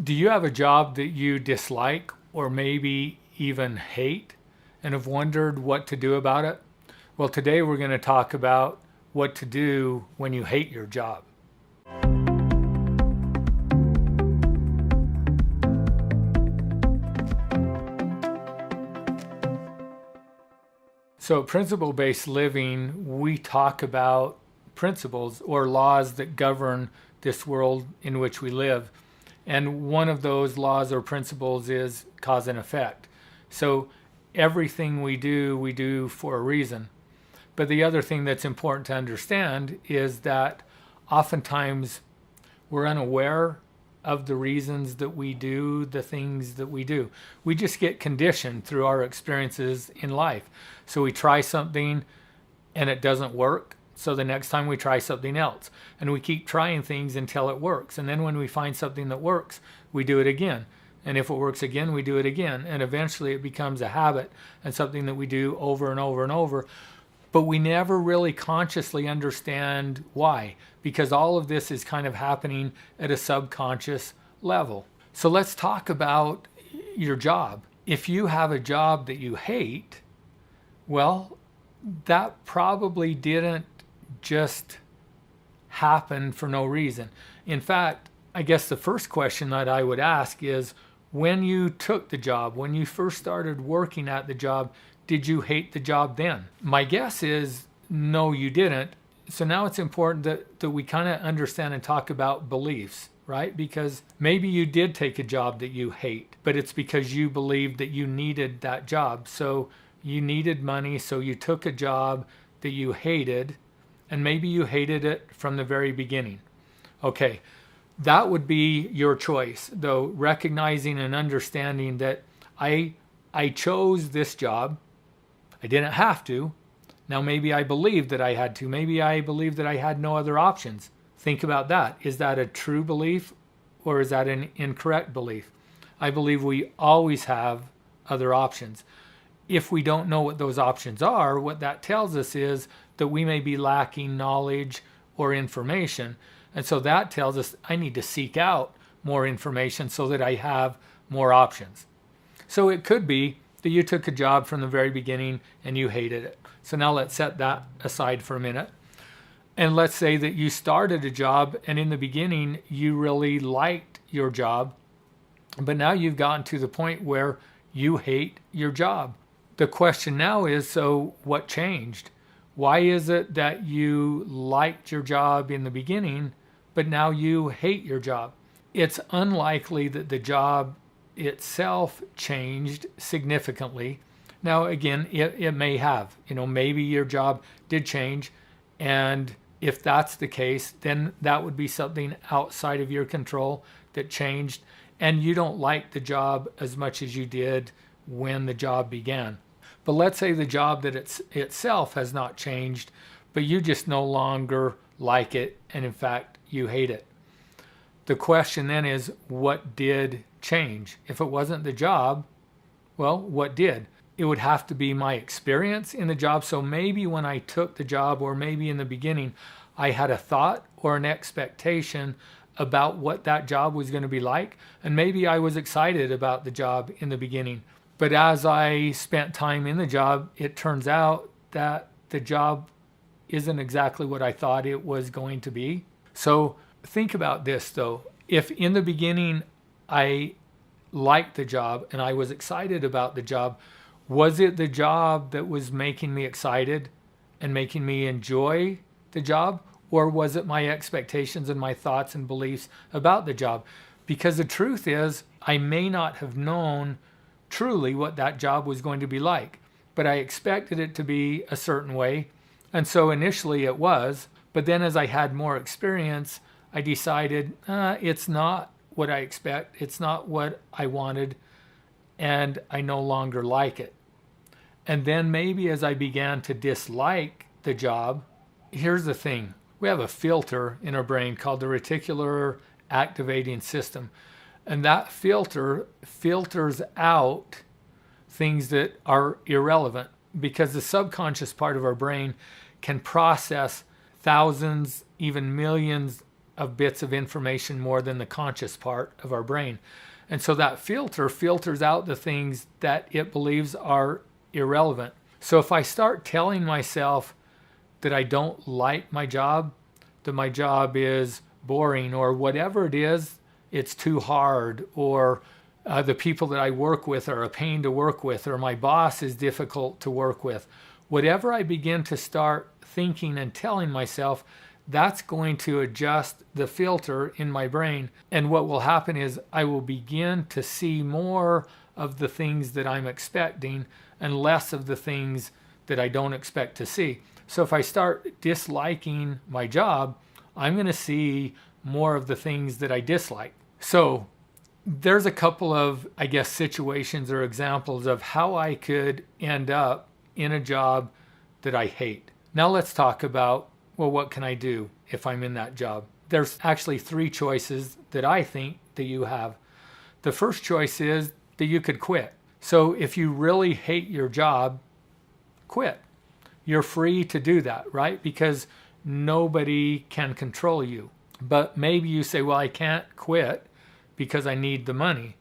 Do you have a job that you dislike or maybe even hate and have wondered what to do about it? Well, today we're going to talk about what to do when you hate your job. So, principle-based living, we talk about principles or laws that govern this world in which we live. And one of those laws or principles is cause and effect. So everything we do for a reason. But the other thing that's important to understand is that oftentimes we're unaware of the reasons that we do the things that we do. We just get conditioned through our experiences in life. So we try something and it doesn't work. So the next time we try something else, and we keep trying things until it works. And then when we find something that works, we do it again. And if it works again, we do it again. And eventually it becomes a habit and something that we do over and over and over. But we never really consciously understand why, because all of this is kind of happening at a subconscious level. So let's talk about your job. If you have a job that you hate, well, that probably didn't just happen for no reason. In fact, I guess the first question that I would ask is, when you took the job, when you first started working at the job, did you hate the job then? My guess is no, you didn't. So now it's important that we kind of understand and talk about beliefs, right? Because maybe you did take a job that you hate, but it's because you believed that you needed that job. So you needed money, so you took a job that you hated, and maybe you hated it from the very beginning. Okay, that would be your choice, though, recognizing and understanding that I chose this job. I didn't have to. Now maybe I believed that I had to. Maybe I believed that I had no other options. Think about that. Is that a true belief or is that an incorrect belief? I believe we always have other options. If we don't know what those options are, what that tells us is that we may be lacking knowledge or information. And so that tells us I need to seek out more information so that I have more options. So it could be that you took a job from the very beginning and you hated it. So now let's set that aside for a minute. And let's say that you started a job and in the beginning you really liked your job, but now you've gotten to the point where you hate your job. The question now is, so what changed? Why is it that you liked your job in the beginning, but now you hate your job? It's unlikely that the job itself changed significantly. Now, again, it may have. Maybe your job did change, and if that's the case, then that would be something outside of your control that changed, and you don't like the job as much as you did when the job began. But let's say the job that itself has not changed, but you just no longer like it, and in fact, you hate it. The question then is, what did change? If it wasn't the job, well, what did? It would have to be my experience in the job. So maybe when I took the job, or maybe in the beginning, I had a thought or an expectation about what that job was going to be like. And maybe I was excited about the job in the beginning. But as I spent time in the job, it turns out that the job isn't exactly what I thought it was going to be. So think about this, though. If in the beginning I liked the job and I was excited about the job, was it the job that was making me excited and making me enjoy the job? Or was it my expectations and my thoughts and beliefs about the job? Because the truth is, I may not have known truly what that job was going to be like, but I expected it to be a certain way. And so initially it was, but then as I had more experience, I decided it's not what I expect. It's not what I wanted, and I no longer like it. And then maybe as I began to dislike the job, here's the thing. We have a filter in our brain called the reticular activating system. And that filter filters out things that are irrelevant, because the subconscious part of our brain can process thousands, even millions of bits of information more than the conscious part of our brain. And so that filter filters out the things that it believes are irrelevant. So if I start telling myself that I don't like my job, that my job is boring, or whatever it is, it's too hard, or the people that I work with are a pain to work with, or my boss is difficult to work with. Whatever I begin to start thinking and telling myself, that's going to adjust the filter in my brain. And what will happen is I will begin to see more of the things that I'm expecting and less of the things that I don't expect to see. So if I start disliking my job, I'm going to see more of the things that I dislike. So there's a couple of, I guess, situations or examples of how I could end up in a job that I hate. Now let's talk about, well, what can I do if I'm in that job? There's actually 3 choices that I think that you have. The first choice is that you could quit. So if you really hate your job, quit. You're free to do that, right? Because nobody can control you. But maybe you say, well, I can't quit because I need the money.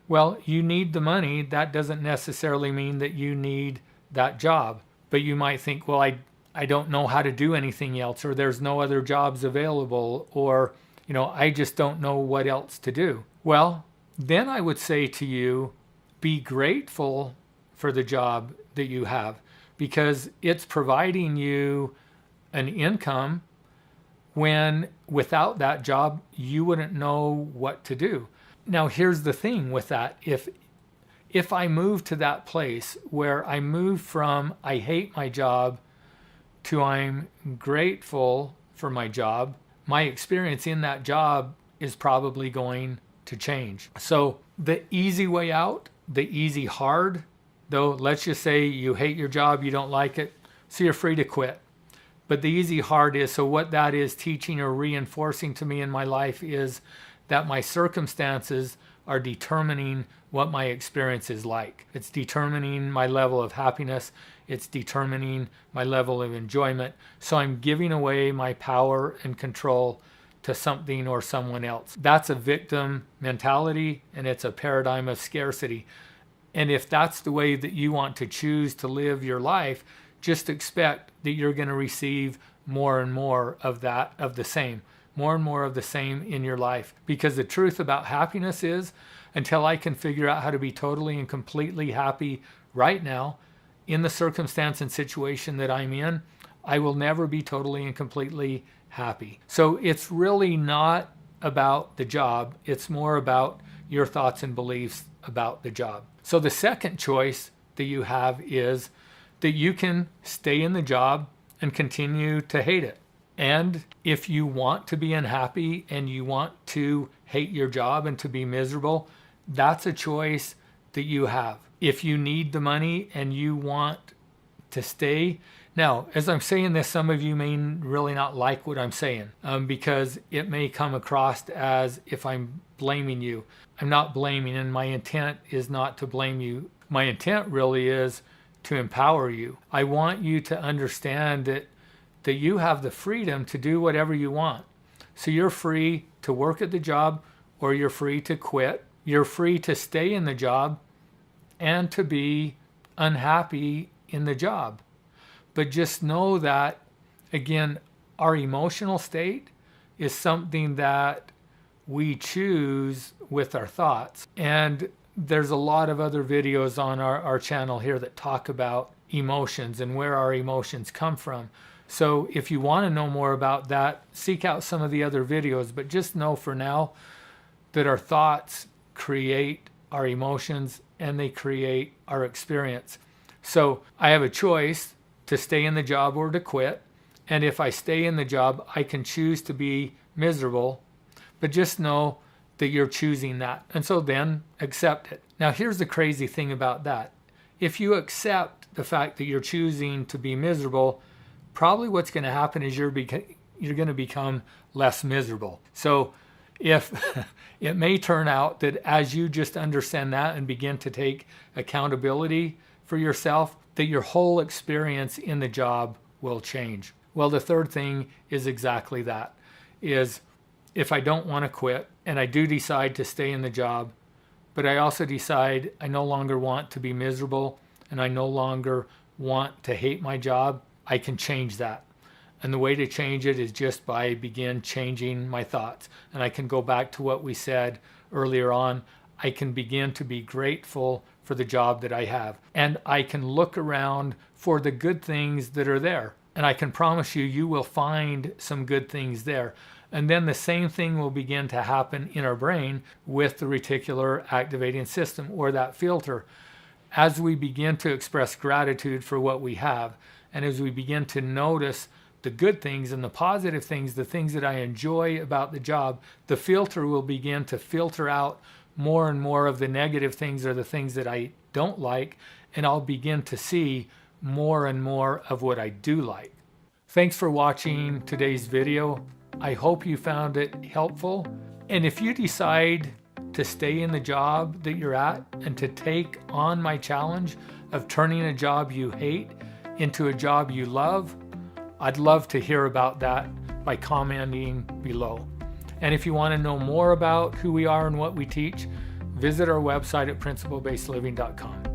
Well, you need the money. That doesn't necessarily mean that you need that job. But you might think, well, I don't know how to do anything else, or there's no other jobs available, or, I just don't know what else to do. Well, then I would say to you, be grateful for the job that you have, because it's providing you an income when without that job, you wouldn't know what to do. Now, here's the thing with that. If I move to that place where I move from I hate my job to I'm grateful for my job, my experience in that job is probably going to change. So the easy way out, the easy hard, though, let's just say you hate your job, you don't like it, so you're free to quit. But the easy hard is, so what that is teaching or reinforcing to me in my life is that my circumstances are determining what my experience is like. It's determining my level of happiness. It's determining my level of enjoyment. So I'm giving away my power and control to something or someone else. That's a victim mentality, and it's a paradigm of scarcity. And if that's the way that you want to choose to live your life, just expect that you're going to receive more and more of that, of the same, more and more of the same in your life. Because the truth about happiness is, until I can figure out how to be totally and completely happy right now in the circumstance and situation that I'm in, I will never be totally and completely happy. So it's really not about the job. It's more about your thoughts and beliefs about the job. So the second choice that you have is that you can stay in the job and continue to hate it. And if you want to be unhappy and you want to hate your job and to be miserable, that's a choice that you have. If you need the money and you want to stay. Now, as I'm saying this, some of you may really not like what I'm saying because it may come across as if I'm blaming you. I'm not blaming, and my intent is not to blame you. My intent really is to empower you. I want you to understand that you have the freedom to do whatever you want. So you're free to work at the job, or you're free to quit. You're free to stay in the job and to be unhappy in the job. But just know that, again, our emotional state is something that we choose with our thoughts. And there's a lot of other videos on our channel here that talk about emotions and where our emotions come from. So if you want to know more about that, seek out some of the other videos. But just know for now that our thoughts create our emotions and they create our experience. So I have a choice to stay in the job or to quit. And if I stay in the job, I can choose to be miserable. But just know that you're choosing that. And so then accept it. Now here's the crazy thing about that. If you accept the fact that you're choosing to be miserable, probably what's going to happen is you're going to become less miserable. So if it may turn out that as you just understand that and begin to take accountability for yourself, that your whole experience in the job will change. Well, the third thing is exactly that. is if I don't want to quit and I do decide to stay in the job, but I also decide I no longer want to be miserable and I no longer want to hate my job, I can change that. And the way to change it is just by begin changing my thoughts. And I can go back to what we said earlier on. I can begin to be grateful for the job that I have. And I can look around for the good things that are there. And I can promise you, you will find some good things there. And then the same thing will begin to happen in our brain with the reticular activating system, or that filter. As we begin to express gratitude for what we have, and as we begin to notice the good things and the positive things, the things that I enjoy about the job, the filter will begin to filter out more and more of the negative things or the things that I don't like, and I'll begin to see more and more of what I do like. Thanks for watching today's video. I hope you found it helpful. And if you decide to stay in the job that you're at and to take on my challenge of turning a job you hate into a job you love, I'd love to hear about that by commenting below. And if you want to know more about who we are and what we teach, visit our website at principlebasedliving.com.